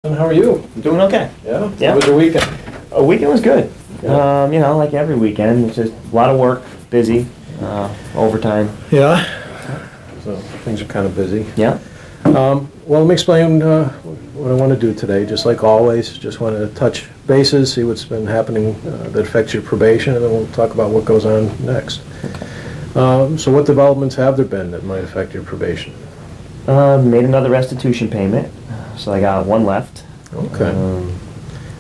And how are you? I'm doing okay. Yeah? Yeah. How was your weekend? Weekend was good. Yeah. Like every weekend, it's just a lot of work, busy, overtime. Yeah. So things are kind of busy. Yeah. Well, let me explain what I want to do today. Just like always, just want to touch bases, see what's been happening that affects your probation, and then we'll talk about what goes on next. So what developments have there been that might affect your probation? Made another restitution payment, so I got one left. Okay.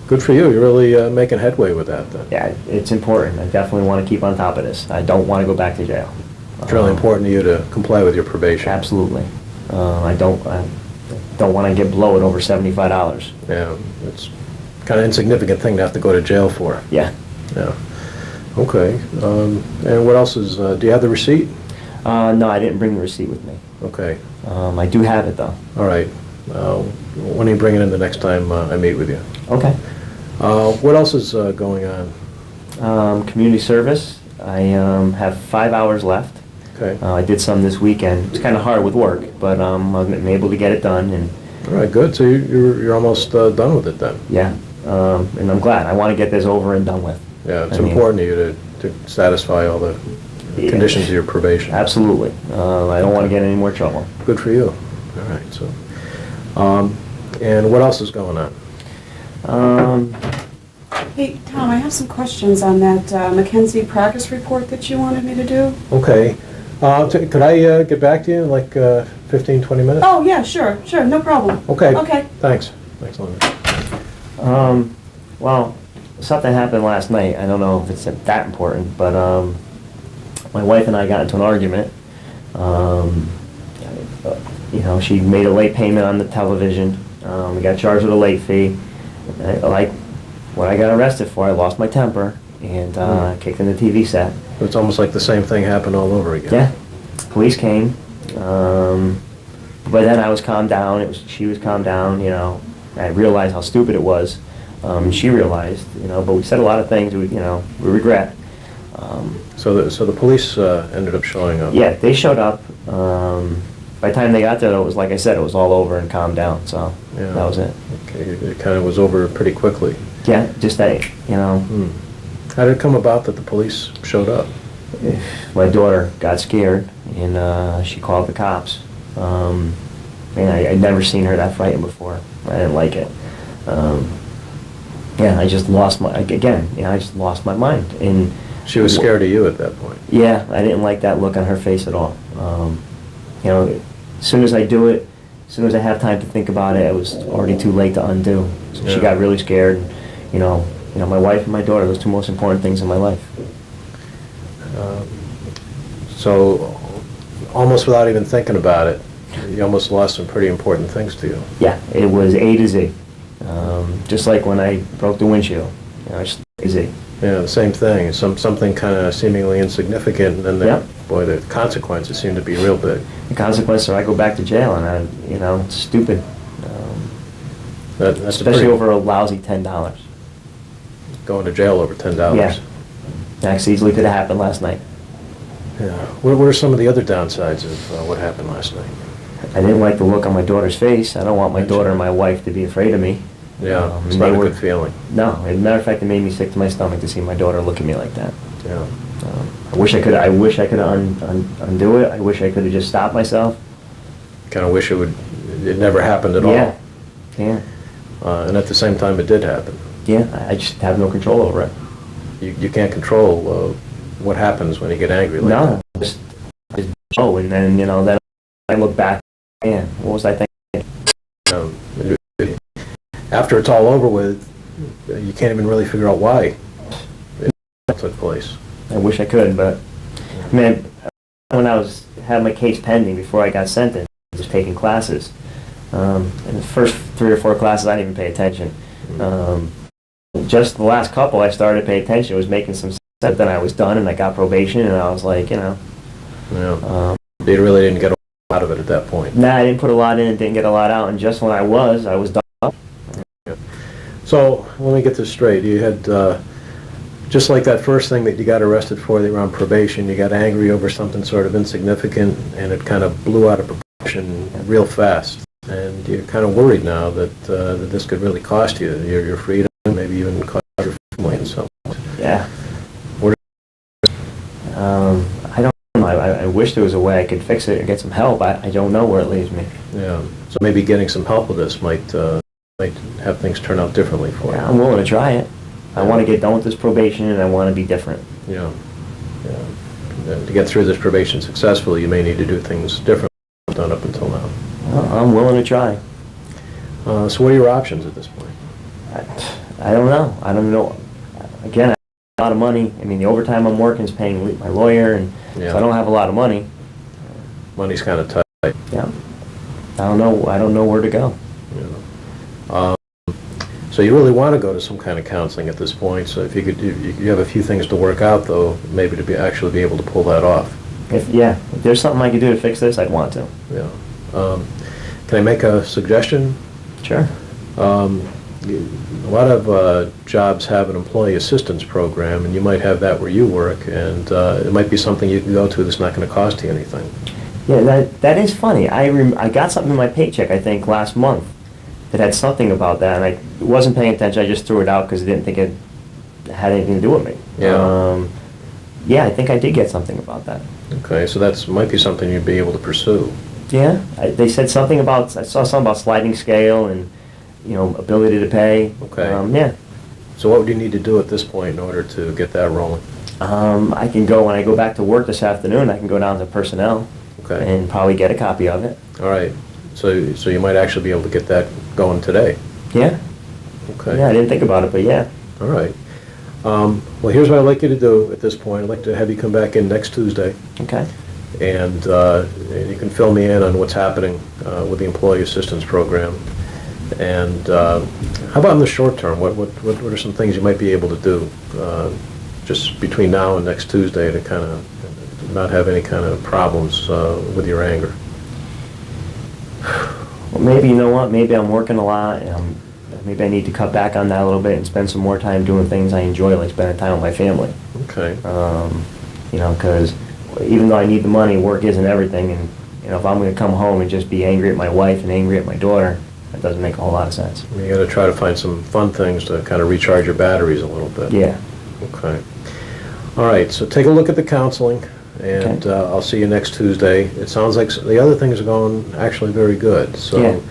Good for you. You're really making headway with that then. Yeah, it's important. I definitely want to keep on top of this. I don't want to go back to jail. It's really important to you to comply with your probation. Absolutely. I don't want to get bloated over $75. Yeah, it's kind of insignificant thing to have to go to jail for. Yeah. Yeah. Okay. And what else is, do you have the receipt? No, I didn't bring the receipt with me. Okay. I do have it though. All right. When are you bringing it in the next time I meet with you? Okay. What else is going on? Community service. I have 5 hours left. Okay. I did some this weekend. It's kind of hard with work, but I'm able to get it done, and All right, good. So you're almost done with it then. yeah, and I'm glad. I want to get this over and done with. Yeah, it's I mean, important to you to satisfy all the Yeah. conditions of your probation. Absolutely. I don't want to get in any more trouble. Good for you. All right. So, and what else is going on? Hey, Tom, I have some questions on that Mackenzie progress report that you wanted me to do. Okay. Could I get back to you in like 15, 20 minutes? Oh, yeah, sure, no problem. Okay. Okay. Thanks. Thanks, Linda. Well, something happened last night. I don't know if it's that important, but my wife and I got into an argument. She made a late payment on the television. We got charged with a late fee. Like what I got arrested for, I lost my temper and kicked in the TV set. It's almost like the same thing happened all over again. Yeah, police came, but then I was calmed down. She was calmed down. I realized how stupid it was. She realized, but we said a lot of things we regret. So the police ended up showing up. Yeah, they showed up. By the time they got there, it was like I said, it was all over and calmed down. So Yeah. that was it. Okay, it kind of was over pretty quickly. Yeah, just that, How did it come about that the police showed up? my daughter got scared and she called the cops. And I'd never seen her that frightened before. I didn't like it. I just lost I just lost my mind. And She was scared of you at that point. yeah, I didn't like that look on her face at all. As soon as I do it, as soon as I have time to think about it, it was already too late to undo. So Yeah. she got really scared. My wife and my daughter, those two most important things in my life. So almost without even thinking about it, you almost lost some pretty important things to you. Yeah, it was A to Z. Just like when I broke the windshield. Just A to Z. Yeah, the same thing. Something kind of seemingly insignificant, and then Yeah. boy, the consequences seem to be real big. The consequence are I go back to jail, and it's stupid. That's Especially pretty, over a lousy $10. going to jail over $10. Yeah. That easily could have happened last night. Yeah. What are some of the other downsides of what happened last night? I didn't like the look on my daughter's face. I don't want my daughter and my wife to be afraid of me. Yeah, it's and not they a were- good feeling. No, as a matter of fact, it made me sick to my stomach to see my daughter look at me like that. Yeah. I wish I could undo it. I wish I could have just stopped myself. Kind of wish it never happened at Yeah. all. Yeah. And at the same time, it did happen. Yeah, I just have no control over it. You can't control what happens when you get angry like No. Just and then, then I look back, man, what was I thinking? that. After it's all over with, you can't even really figure out why it took place. I wish I could, but, man, when I had my case pending before I got sentenced, I was taking classes. And the first 3 or 4 classes, I didn't even pay attention. Just the last couple, I started to pay attention. It was making some sense. Then I was done, and I got probation, and I was like, Yeah. They really didn't get a lot out of it at that point. nah, I didn't put a lot in and didn't get a lot out. And just when I was done. So, let me get this straight. You had, just like that first thing that you got arrested for, they were on probation, you got angry over something sort of insignificant, and it kind of blew out of proportion real fast. and you're kind of worried now that this could really cost you your freedom, maybe even cost your family in some ways. Yeah. Where- I don't know. I wish there was a way I could fix it or get some help. I don't know where it leaves me. Yeah, so maybe getting some help with this might have things turn out differently for Yeah, you. I'm willing to try it. I want to get done with this probation, and I want to be different. Yeah, yeah. And to get through this probation successfully, you may need to do things differently than done up until now. Well, I'm willing to try. So what are your options at this point? I don't know. I don't know. Again, I have a lot of money. I mean, the overtime I'm working is paying my lawyer, and Yeah. so I don't have a lot of money. Money's kind of tight. Yeah. I don't know. I don't know where to go. You know. So you really want to go to some kind of counseling at this point. So if you have a few things to work out, though, maybe to actually be able to pull that off. If there's something I could do to fix this, I'd want to. Yeah. Can I make a suggestion? Sure. A lot of jobs have an employee assistance program, and you might have that where you work, and it might be something you can go to that's not going to cost you anything. Yeah, that is funny. I got something in my paycheck, I think, last month that had something about that, and I wasn't paying attention. I just threw it out because I didn't think it had anything to do with me. Yeah. Yeah, I think I did get something about that. Okay, so that's might be something you'd be able to pursue. Yeah, they said something about, I saw something about sliding scale and, ability to pay. Okay. Yeah. So what would you need to do at this point in order to get that rolling? I can go, when I go back to work this afternoon, I can go down to personnel Okay. and probably get a copy of it. All right. So you might actually be able to get that going today. Yeah. Okay. Yeah, I didn't think about it, but yeah. All right. Well, here's what I'd like you to do at this point. I'd like to have you come back in next Tuesday, Okay. and you can fill me in on what's happening with the employee assistance program. And how about in the short term? What are some things you might be able to do just between now and next Tuesday to kind of not have any kind of problems with your anger? Well, maybe, you know what, maybe I'm working a lot, and maybe I need to cut back on that a little bit and spend some more time doing things I enjoy, like spending time with my family. Okay. Because even though I need the money, work isn't everything, and, if I'm going to come home and just be angry at my wife and angry at my daughter, that doesn't make a whole lot of sense. You got to try to find some fun things to kind of recharge your batteries a little bit. Yeah. Okay. All right, so take a look at the counseling, and Okay. I'll see you next Tuesday. It sounds like the other things are going actually very good. So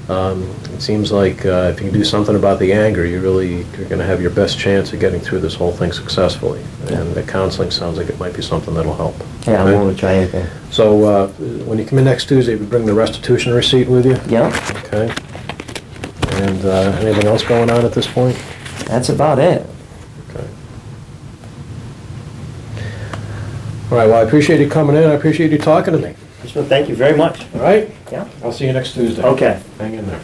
it seems like if you can do something about the anger, you're going to have your best chance of getting through this whole thing successfully. And the counseling sounds like it might be something that'll help. Yeah, I'm Okay? willing to try anything. So when you come in next Tuesday, we bring the restitution receipt with you. Yeah, Okay. And anything else going on at this point? that's about it. Okay. All right, well, I appreciate you coming in. I appreciate you talking to me. Thank you very much. All right? Yeah. I'll see you next Tuesday. Okay. Hang in there.